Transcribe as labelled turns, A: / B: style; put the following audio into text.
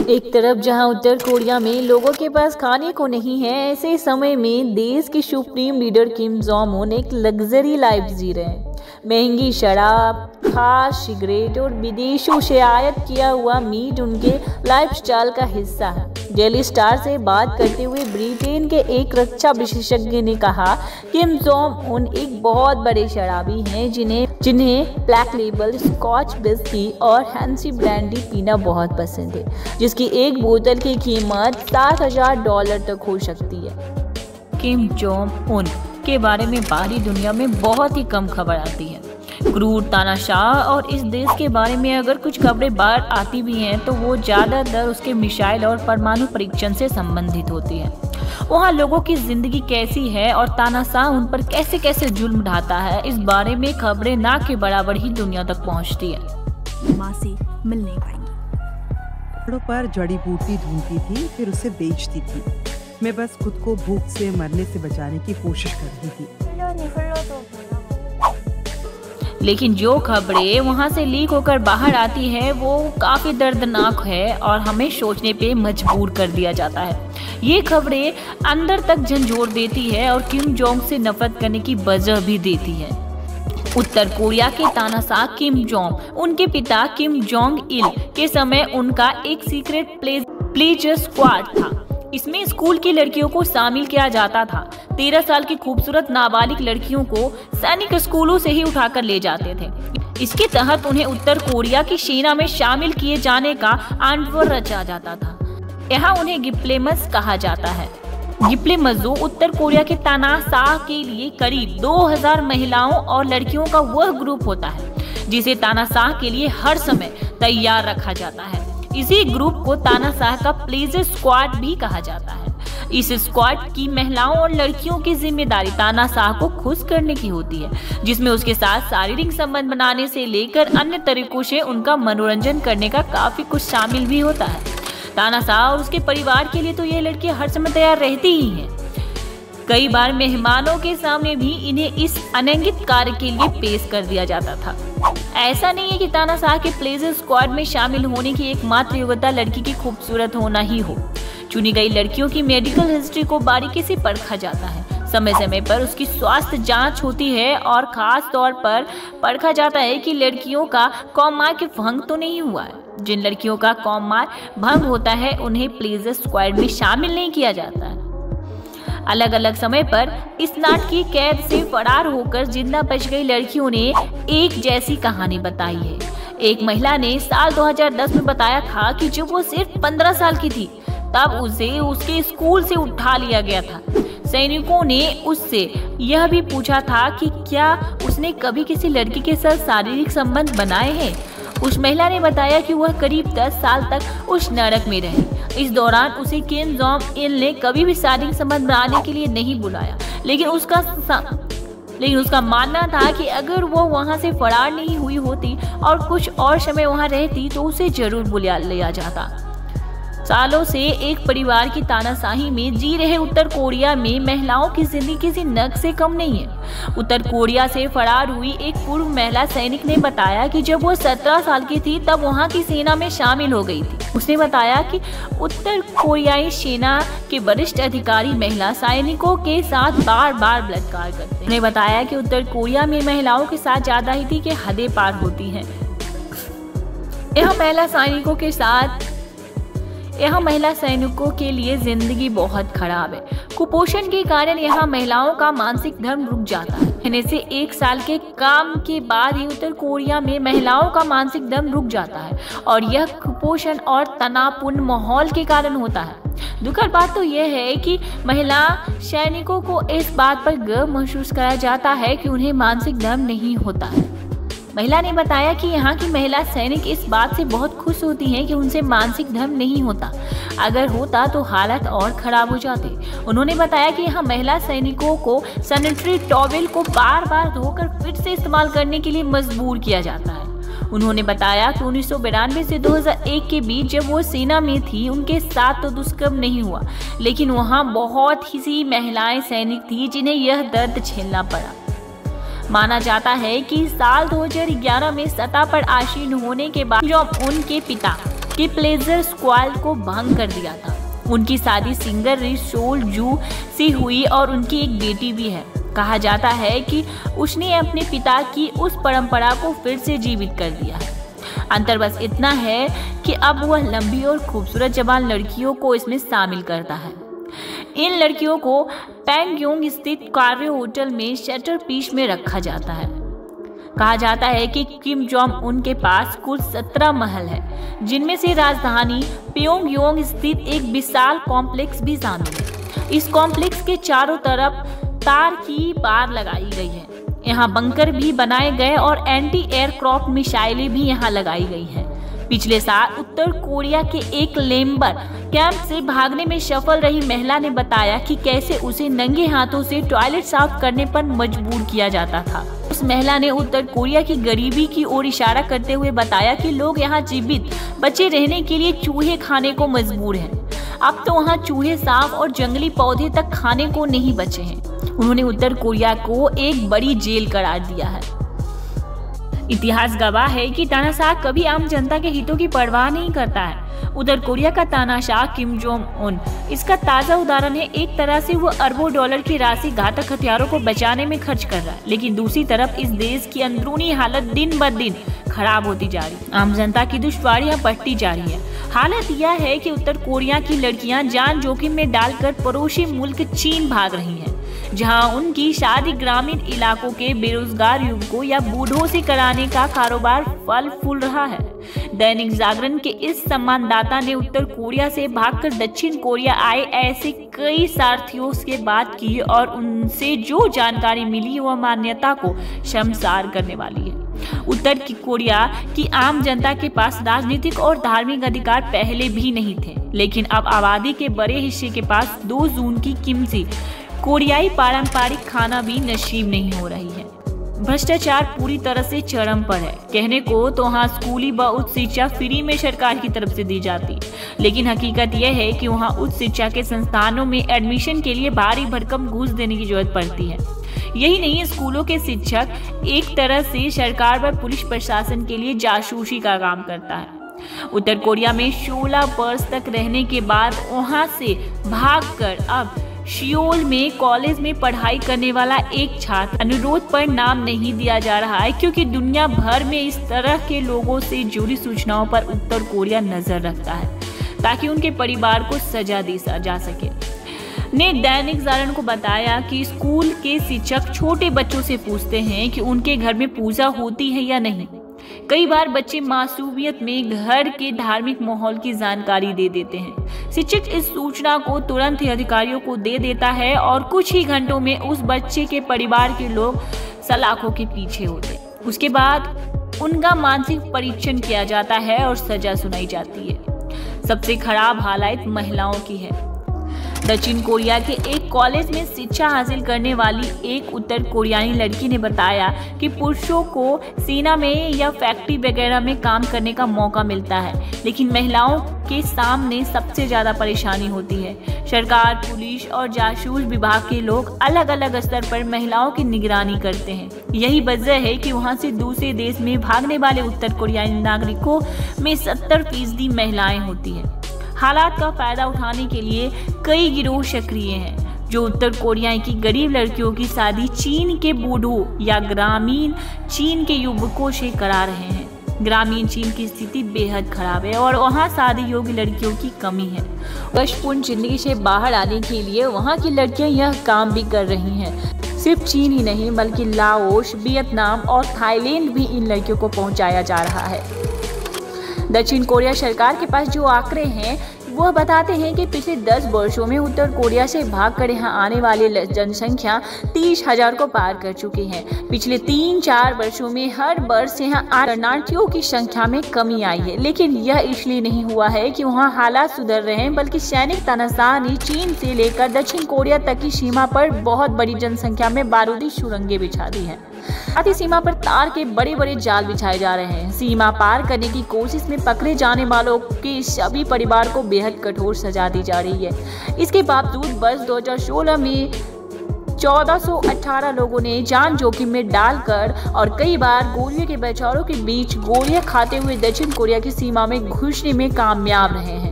A: एक तरफ जहां उत्तर कोरिया में लोगों के पास खाने को नहीं है, ऐसे समय में देश के supreme leader Kim Jong Un एक लग्जरी लाइफ जी रहे हैं। महंगी शराब, खास सिगरेट और विदेशों से आयात किया हुआ मीट उनके लाइफस्टाइल का हिस्सा है। डेली स्टार से बात करते हुए ब्रिटेन के एक रक्षा विशेषज्ञ ने कहा, किम जोंग उन एक बहुत बड़े शराबी हैं जिन्हें ब्लैक लेबल, स्कॉच विस्की और हैंसी ब्रांडी पीना बहुत पसंद है, जिसकी एक बोतल की कीमत $7,000 तक हो सकती है। किम जोंग उन के बारे में बाहरी दुनिया में बहुत ही कम खबर आती है। क्रूर, तानाशाह और इस देश के बारे में अगर कुछ खबरें बाहर आती भी हैं तो वो ज़्यादातर उसके मिसाइल और परमाणु परीक्षण से संबंधित होती है। वहाँ लोगों की जिंदगी कैसी है और तानाशाह उन पर कैसे कैसे जुल्म ढाता है, इस बारे में खबरें ना के बराबर ही दुनिया तक पहुँचती है।
B: माँ से मिल नहीं पाएंगी।
C: पर जड़ी बूटी ढूंढती थी, फिर उसे बेचती थी। मैं बस खुद को भूख से मरने से बचाने की कोशिश कर रही थी।
A: लेकिन जो खबरें वहां से लीक होकर बाहर आती है वो काफी दर्दनाक है और हमें सोचने पे मजबूर कर दिया जाता है। ये खबरें अंदर तक झंझोर देती है और किम जोंग से नफरत करने की वजह भी देती है। उत्तर कोरिया के तानाशाह किम जोंग उनके पिता किम जोंग इल के समय उनका एक सीक्रेट प्लेजर स्क्वाड था। इसमें स्कूल की लड़कियों को शामिल किया जाता था। 13 साल की खूबसूरत नाबालिग लड़कियों को सैनिक स्कूलों से ही उठाकर ले जाते थे। इसके तहत उन्हें उत्तर कोरिया की सेना में शामिल किए जाने का आंदोलन रचा जाता था। यहाँ उन्हें गिप्लेमस कहा जाता है। गिप्लेमसो उत्तर कोरिया के तानाशाह के लिए करीब 2000 महिलाओं और लड़कियों का वह ग्रुप होता है जिसे तानाशाह के लिए हर समय तैयार रखा जाता है। इसी ग्रुप को तानाशाह का प्लेजर स्क्वाड भी कहा जाता है। इस स्क्वाड की महिलाओं और लड़कियों की जिम्मेदारी तानाशाह को खुश करने की होती है, जिसमें उसके साथ शारीरिक संबंध बनाने से लेकर अन्य तरीकों से उनका मनोरंजन करने का काफी कुछ शामिल भी होता है। तानाशाह और उसके परिवार के लिए तो ये लड़कियां हर समय तैयार रहती ही हैं। कई बार मेहमानों के सामने भी इन्हें इस अनैंगिक कार्य के लिए पेश कर दिया जाता था। ऐसा नहीं है कि तानाशाह के प्लेजर स्क्वाड में शामिल होने की एकमात्र योग्यता लड़की की खूबसूरत होना ही हो। चुनी गई लड़कियों की मेडिकल हिस्ट्री को बारीकी से परखा जाता है। समय समय पर उसकी स्वास्थ्य जांच होती है और खास तौर पर परखा जाता है कि लड़कियों का कौमार के भंग तो नहीं हुआ है। जिन लड़कियों का कौमार भंग होता है उन्हें प्लेजर स्क्वाड में शामिल नहीं किया जाता है। अलग अलग समय पर इस नाटकीय कैद से फरार होकर जिंदा बच गई लड़कियों ने एक जैसी कहानी बताई है। एक महिला ने साल 2010 में बताया था कि जब वो सिर्फ 15 साल की थी तब उसे उसके स्कूल से उठा लिया गया था। सैनिकों ने उससे यह भी पूछा था कि क्या उसने कभी किसी लड़की के साथ शारीरिक संबंध बनाए हैं। उस महिला ने बताया कि वह करीब 10 साल तक उस नरक में रही। इस दौरान उसे किम जोंग इल ने कभी भी शारीरिक संबंध बनाने के लिए नहीं बुलाया, लेकिन उसका मानना था कि अगर वो वहां से फरार नहीं हुई होती और कुछ और समय वहां रहती तो उसे जरूर बुला लिया जाता। सालों से एक परिवार की तानाशाही में जी रहे उत्तर कोरिया में महिलाओं की जिंदगी किसी नर्क से कम नहीं है। उत्तर कोरिया से फरार हुई एक पूर्व महिला सैनिक ने बताया कि जब वो 17 साल की थी तब वहां की सेना में शामिल हो गई थी। उसने बताया कि उत्तर कोरियाई सेना के वरिष्ठ अधिकारी महिला सैनिकों के साथ बार बार बलात्कार करते हैं। उन्होंने बताया कि उत्तर कोरिया में महिलाओं के साथ ज्यादा ही थी कि हदें पार होती हैं। यहाँ महिला सैनिकों के लिए जिंदगी बहुत खराब है। कुपोषण के कारण यहाँ महिलाओं का मानसिक धर्म रुक जाता है। कहने से 1 साल के काम के बाद ही उत्तर कोरिया में महिलाओं का मानसिक धर्म रुक जाता है और यह कुपोषण और तनावपूर्ण माहौल के कारण होता है। दुखद बात तो यह है कि महिला सैनिकों को इस बात पर गर्व महसूस कराया जाता है कि उन्हें मानसिक धर्म नहीं होता है। महिला ने बताया कि यहाँ की महिला सैनिक इस बात से बहुत खुश होती हैं कि उनसे मानसिक धर्म नहीं होता। अगर होता तो हालत और खराब हो जाते। उन्होंने बताया कि यहाँ महिला सैनिकों को सैनिटरी टॉवेल को बार बार धोकर फिर से इस्तेमाल करने के लिए मजबूर किया जाता है। उन्होंने बताया कि 1992 से 2001 के बीच जब वो सेना में थी उनके साथ तो दुष्कर्म नहीं हुआ, लेकिन वहाँ बहुत ही सी महिलाएं सैनिक थी जिन्हें यह दर्द झेलना पड़ा। माना जाता है कि साल 2011 में सत्ता पर आसीन होने के बाद जोंग उन के पिता कि प्लेजर स्क्वाड को भंग कर दिया था। उनकी शादी सिंगर री सोल जू से हुई और उनकी एक बेटी भी है। कहा जाता है कि उसने अपने पिता की उस परंपरा को फिर से जीवित कर दिया है। अंतर बस इतना है कि अब वह लंबी और खूबसूरत जवान लड़कियों को इसमें शामिल करता है। इन लड़कियों को पैंगयोंग स्थित कार्य होटल में शटर पीस में रखा जाता है। कहा जाता है कि किम जोंग उन के पास कुल 17 महल है, जिनमें से राजधानी प्योंगयांग स्थित एक विशाल कॉम्प्लेक्स भी शामिल है। इस कॉम्प्लेक्स के चारों तरफ तार की पार लगाई गई है। यहाँ बंकर भी बनाए गए और एंटी एयरक्राफ्ट मिसाइलें भी यहाँ लगाई गई है। पिछले साल उत्तर कोरिया के एक लेम्बर कैंप से भागने में सफल रही महिला ने बताया कि कैसे उसे नंगे हाथों से टॉयलेट साफ करने पर मजबूर किया जाता था। उस महिला ने उत्तर कोरिया की गरीबी की ओर इशारा करते हुए बताया कि लोग यहाँ जीवित बचे रहने के लिए चूहे खाने को मजबूर हैं। अब तो वहाँ चूहे, सांप और जंगली पौधे तक खाने को नहीं बचे हैं। उन्होंने उत्तर कोरिया को एक बड़ी जेल करार दिया है। इतिहास गवाह है कि तानाशाह कभी आम जनता के हितों की परवाह नहीं करता है। उत्तर कोरिया का तानाशाह किम जोंग उन इसका ताजा उदाहरण है। एक तरह से वो अरबों डॉलर की राशि घातक हथियारों को बचाने में खर्च कर रहा है, लेकिन दूसरी तरफ इस देश की अंदरूनी हालत दिन ब दिन खराब होती जा रही है। आम जनता की दुश्वारियां बढ़ती जा रही है। हालत यह है कि उत्तर कोरिया की लड़कियां जान जोखिम में डालकर पड़ोसी मुल्क चीन भाग रही हैं, जहां उनकी शादी ग्रामीण इलाकों के बेरोजगार युवकों या बूढ़ों से कराने का कारोबार फल फूल रहा है। दैनिक जागरण के इस संवाददाता ने उत्तर कोरिया से भागकर दक्षिण कोरिया आए ऐसे कई साथियों से बात की और उनसे जो जानकारी मिली वह मान्यता को शर्मसार करने वाली है। उत्तर कोरिया की आम जनता के पास राजनीतिक और धार्मिक अधिकार पहले भी नहीं थे, लेकिन अब आबादी के बड़े हिस्से के पास 2 जून की किमची कोरियाई पारंपरिक खाना भी नसीब नहीं हो रही है। भ्रष्टाचार पूरी तरह से चरम पर है। कहने को तो वहाँ स्कूली व उच्च शिक्षा फ्री में सरकार की तरफ से दी जाती, लेकिन हकीकत यह है कि वहाँ उच्च शिक्षा के संस्थानों में एडमिशन के लिए भारी भरकम घूस देने की जरूरत पड़ती है। यही नहीं, स्कूलों के शिक्षक एक तरह से सरकार व पुलिस प्रशासन के लिए जासूसी का काम करता है। उत्तर कोरिया में 16 वर्ष तक रहने के बाद वहाँ से भागकर अब सियोल में कॉलेज में पढ़ाई करने वाला एक छात्र अनुरोध पर नाम नहीं दिया जा रहा है, क्योंकि दुनिया भर में इस तरह के लोगों से जुड़ी सूचनाओं पर उत्तर कोरिया नजर रखता है ताकि उनके परिवार को सजा दी जा सके। ने दैनिक जागरण को बताया कि स्कूल के शिक्षक छोटे बच्चों से पूछते हैं कि उनके घर में पूजा होती है या नहीं। कई बार बच्चे मासूमियत में घर के धार्मिक माहौल की जानकारी दे देते हैं। शिक्षक इस सूचना को तुरंत ही अधिकारियों को दे देता है और कुछ ही घंटों में उस बच्चे के परिवार के लोग सलाखों के पीछे होते। उसके बाद उनका मानसिक परीक्षण किया जाता है और सजा सुनाई जाती है। सबसे खराब हालत महिलाओं की है। दक्षिण कोरिया के एक कॉलेज में शिक्षा हासिल करने वाली एक उत्तर कोरियानी लड़की ने बताया कि पुरुषों को सेना में या फैक्ट्री वगैरह में काम करने का मौका मिलता है, लेकिन महिलाओं के सामने सबसे ज्यादा परेशानी होती है। सरकार, पुलिस और जासूस विभाग के लोग अलग अलग स्तर पर महिलाओं की निगरानी करते हैं। यही वजह है कि वहां से दूसरे देश में भागने वाले उत्तर कोरियाई नागरिकों में 70% महिलाएं होती हैं। हालात का फायदा उठाने के लिए कई गिरोह सक्रिय हैं, जो उत्तर कोरिया की गरीब लड़कियों की शादी चीन के बूढ़ों या ग्रामीण चीन के युवकों से करा रहे हैं। ग्रामीण चीन की स्थिति बेहद खराब है और वहाँ शादी योग्य लड़कियों की कमी है। कष्टपूर्ण जिंदगी से बाहर आने के लिए वहाँ की लड़कियाँ यह काम भी कर रही हैं। सिर्फ चीन ही नहीं बल्कि लाओस, वियतनाम और थाईलैंड भी इन लड़कियों को पहुँचाया जा रहा है। दक्षिण कोरिया सरकार के पास जो आंकड़े हैं वह बताते हैं कि पिछले 10 वर्षों में उत्तर कोरिया से भागकर यहाँ आने वाली जनसंख्या 30,000 को पार कर चुकी है। पिछले 3-4 वर्षों में हर वर्ष यहाँ शरणार्थियों की संख्या में कमी आई है, लेकिन यह इसलिए नहीं हुआ है कि वहाँ हालात सुधर रहे हैं, बल्कि सैनिक तानाशाह ने चीन से लेकर दक्षिण कोरिया तक की सीमा पर बहुत बड़ी जनसंख्या में बारूदी सुरंगें बिछा दी है। साथ ही सीमा पर तार के बड़े बड़े जाल बिछाए जा रहे हैं। सीमा पार करने की कोशिश में पकड़े जाने वालों के सभी परिवार को बेहद कठोर सजा दी जा रही है। इसके बावजूद वर्ष 2016 में 1418 लोगों ने जान जोखिम में डालकर और कई बार गोलियों के बछौरों के बीच गोलियां खाते हुए दक्षिण कोरिया की सीमा में घुसने में कामयाब रहे हैं।